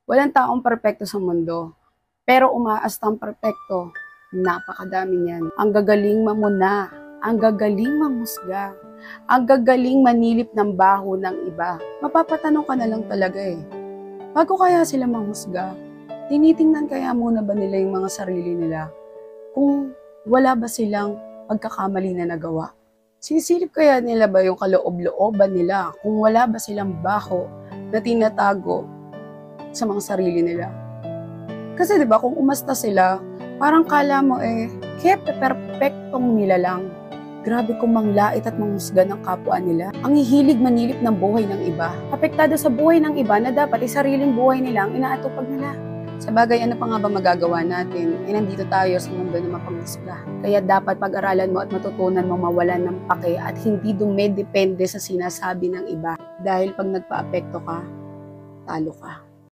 Walang taong perpekto sa mundo, pero umaastang perpekto, napakadami niyan. Ang gagaling mamuna, ang gagaling mamusga, ang gagaling manilip ng baho ng iba. Mapapatanong ka na lang talaga eh. Bago kaya sila manghusga, tinitingnan kaya muna ba nila yung mga sarili nila? Kung wala ba silang pagkakamali na nagawa? Sinisilip kaya nila ba yung kaloob-looban nila kung wala ba silang baho na tinatago sa mga sarili nila? Kasi 'di ba kung umasta sila, parang kala mo perpektong nila lang. Grabe kung manglait at manghusga ng kapwa nila. Ang hihilig manilip ng buhay ng iba. Apektado sa buhay ng iba na dapat ay sariling buhay nila ang inaatupag nila. Sa bagay, ano pa nga ba magagawa natin? Nandito tayo sa mundo na mapanghusga. Kaya dapat pag-aralan mo at matutunan mo mawalan ng pake at hindi dumedepende sa sinasabi ng iba. Dahil pag nagpa-apekto ka, talo ka.